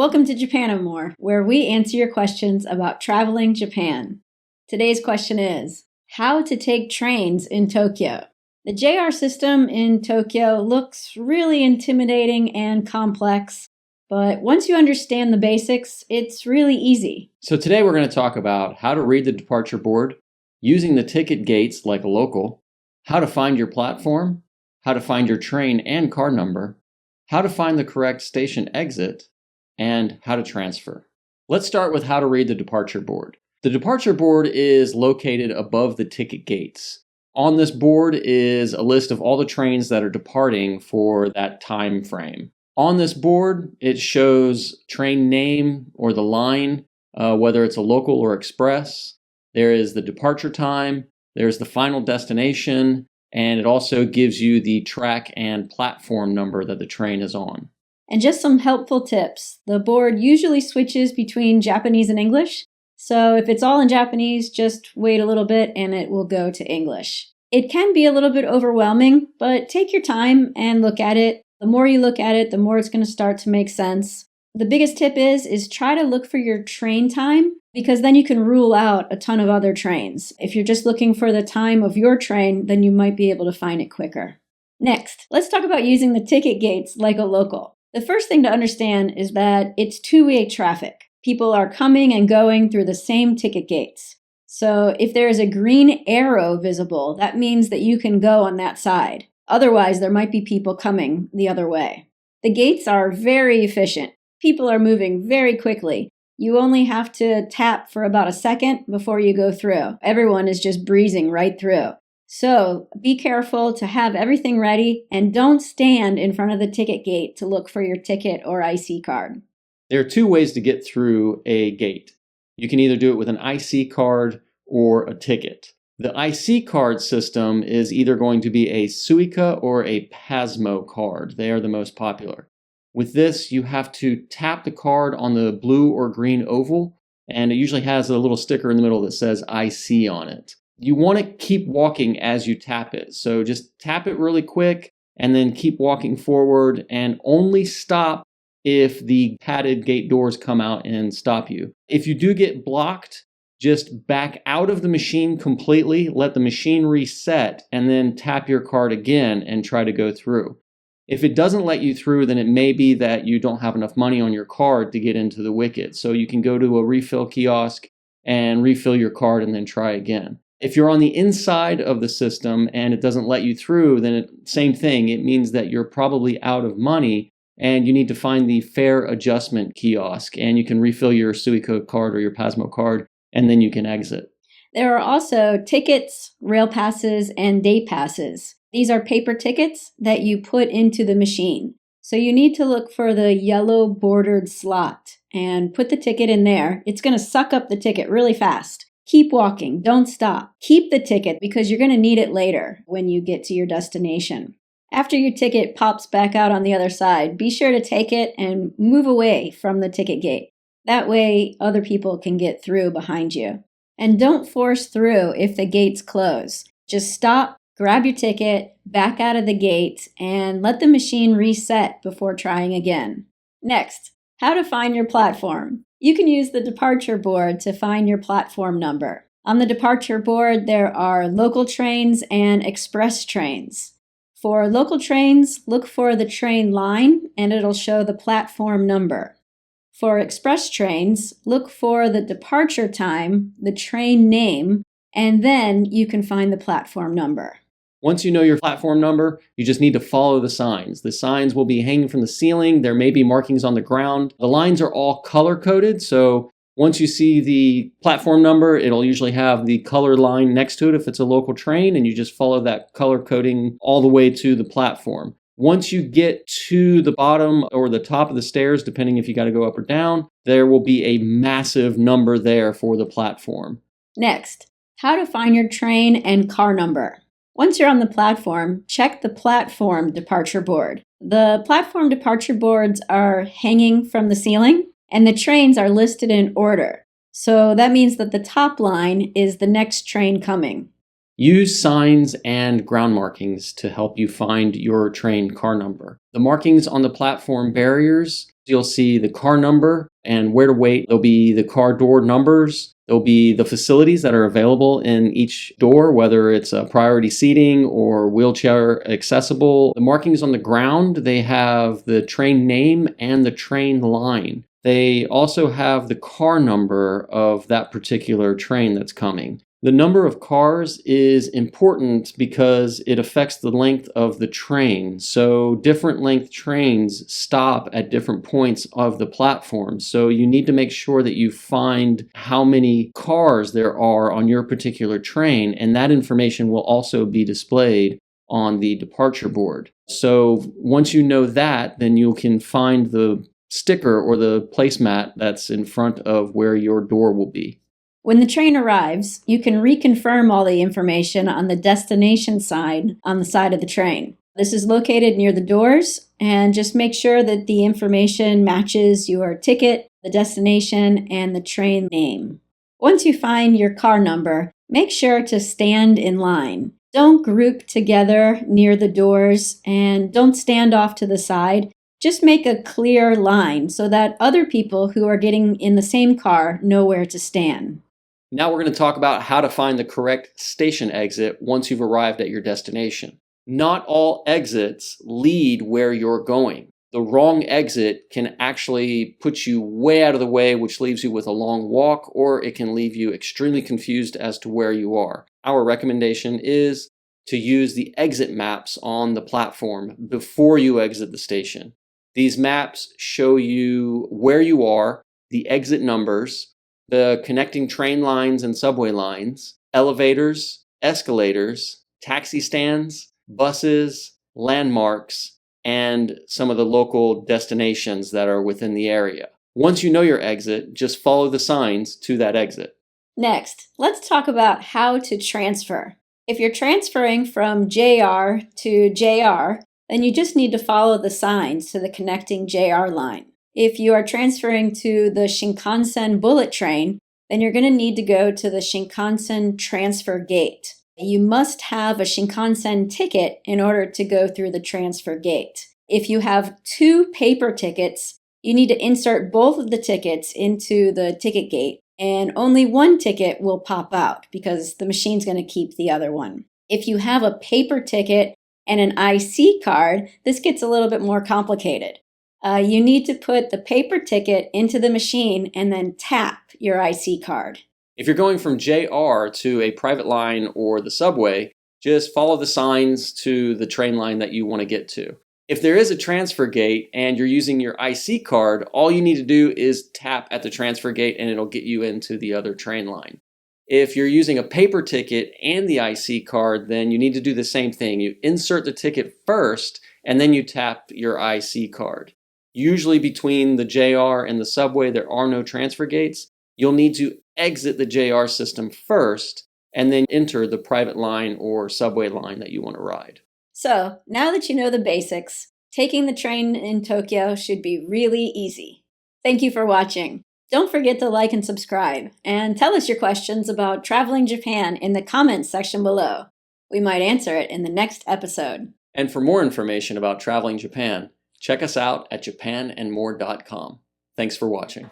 Welcome to Japanamore, where we answer your questions about traveling Japan. Today's question is, how to take trains in Tokyo. The JR system in Tokyo looks really intimidating and complex, but once you understand the basics, it's really easy. So today we're going to talk about how to read the departure board, using the ticket gates like a local, how to find your platform, how to find your train and car number, how to find the correct station exit, and how to transfer. Let's start with how to read the departure board. The departure board is located above the ticket gates. On this board is a list of all the trains that are departing for that time frame. On this board, it shows train name or the line, whether it's a local or express. There is the departure time, there's the final destination, and it also gives you the track and platform number that the train is on. And just some helpful tips. The board usually switches between Japanese and English, so if it's all in Japanese, just wait a little bit and it will go to English. It can be a little bit overwhelming, but take your time and look at it. The more you look at it, the more it's going to start to make sense. The biggest tip is try to look for your train time, because then you can rule out a ton of other trains. If you're just looking for the time of your train, then you might be able to find it quicker. Next, let's talk about using the ticket gates like a local. The first thing to understand is that it's two-way traffic. People are coming and going through the same ticket gates. So if there is a green arrow visible, that means that you can go on that side. Otherwise, there might be people coming the other way. The gates are very efficient. People are moving very quickly. You only have to tap for about a second before you go through. Everyone is just breezing right through. So be careful to have everything ready and don't stand in front of the ticket gate to look for your ticket or IC card. There are two ways to get through a gate. You can either do it with an IC card or a ticket. The IC card system is either going to be a Suica or a Pasmo card. They are the most popular. With this, you have to tap the card on the blue or green oval, and it usually has a little sticker in the middle that says IC on it. You want to keep walking as you tap it. So just tap it really quick and then keep walking forward, and only stop if the padded gate doors come out and stop you. If you do get blocked, just back out of the machine completely, let the machine reset, and then tap your card again and try to go through. If it doesn't let you through, then it may be that you don't have enough money on your card to get into the wicket. So you can go to a refill kiosk and refill your card and then try again. If you're on the inside of the system and it doesn't let you through, then same thing. It means that you're probably out of money and you need to find the fare adjustment kiosk, and you can refill your Suica card or your Pasmo card, and then you can exit. There are also tickets, rail passes, and day passes. These are paper tickets that you put into the machine. So you need to look for the yellow bordered slot and put the ticket in there. It's going to suck up the ticket really fast. Keep walking. Don't stop. Keep the ticket because you're going to need it later when you get to your destination. After your ticket pops back out on the other side, be sure to take it and move away from the ticket gate. That way, other people can get through behind you. And don't force through if the gates close. Just stop, grab your ticket, back out of the gate, and let the machine reset before trying again. Next, how to find your platform. You can use the departure board to find your platform number. On the departure board, there are local trains and express trains. For local trains, look for the train line and it'll show the platform number. For express trains, look for the departure time, the train name, and then you can find the platform number. Once you know your platform number, you just need to follow the signs. The signs will be hanging from the ceiling. There may be markings on the ground. The lines are all color-coded, so once you see the platform number, it'll usually have the color line next to it if it's a local train, and you just follow that color coding all the way to the platform. Once you get to the bottom or the top of the stairs, depending if you got to go up or down, there will be a massive number there for the platform. Next, how to find your train and car number. Once you're on the platform, check the platform departure board. The platform departure boards are hanging from the ceiling, and the trains are listed in order. So that means that the top line is the next train coming. Use signs and ground markings to help you find your train car number. The markings on the platform barriers, you'll see the car number and where to wait. There'll be the car door numbers. There'll be the facilities that are available in each door, whether it's priority seating or wheelchair accessible. The markings on the ground, they have the train name and the train line. They also have the car number of that particular train that's coming. The number of cars is important because it affects the length of the train. So different length trains stop at different points of the platform. So you need to make sure that you find how many cars there are on your particular train, and that information will also be displayed on the departure board. So once you know that, then you can find the sticker or the placemat that's in front of where your door will be. When the train arrives, you can reconfirm all the information on the destination sign on the side of the train. This is located near the doors, and just make sure that the information matches your ticket, the destination, and the train name. Once you find your car number, make sure to stand in line. Don't group together near the doors, and don't stand off to the side. Just make a clear line so that other people who are getting in the same car know where to stand. Now we're going to talk about how to find the correct station exit once you've arrived at your destination. Not all exits lead where you're going. The wrong exit can actually put you way out of the way, which leaves you with a long walk, or it can leave you extremely confused as to where you are. Our recommendation is to use the exit maps on the platform before you exit the station. These maps show you where you are, the exit numbers, the connecting train lines and subway lines, elevators, escalators, taxi stands, buses, landmarks, and some of the local destinations that are within the area. Once you know your exit, just follow the signs to that exit. Next, let's talk about how to transfer. If you're transferring from JR to JR, then you just need to follow the signs to the connecting JR line. If you are transferring to the Shinkansen bullet train, then you're going to need to go to the Shinkansen transfer gate. You must have a Shinkansen ticket in order to go through the transfer gate. If you have 2 paper tickets, you need to insert both of the tickets into the ticket gate, and only one ticket will pop out because the machine's going to keep the other one. If you have a paper ticket and an IC card, this gets a little bit more complicated. You need to put the paper ticket into the machine and then tap your IC card. If you're going from JR to a private line or the subway, just follow the signs to the train line that you want to get to. If there is a transfer gate and you're using your IC card, all you need to do is tap at the transfer gate and it'll get you into the other train line. If you're using a paper ticket and the IC card, then you need to do the same thing. You insert the ticket first and then you tap your IC card. Usually between the JR and the subway, there are no transfer gates. You'll need to exit the JR system first and then enter the private line or subway line that you want to ride. So, now that you know the basics, taking the train in Tokyo should be really easy. Thank you for watching. Don't forget to like and subscribe, and tell us your questions about traveling Japan in the comments section below. We might answer it in the next episode. And for more information about traveling Japan, check us out at japanandmore.com. Thanks for watching.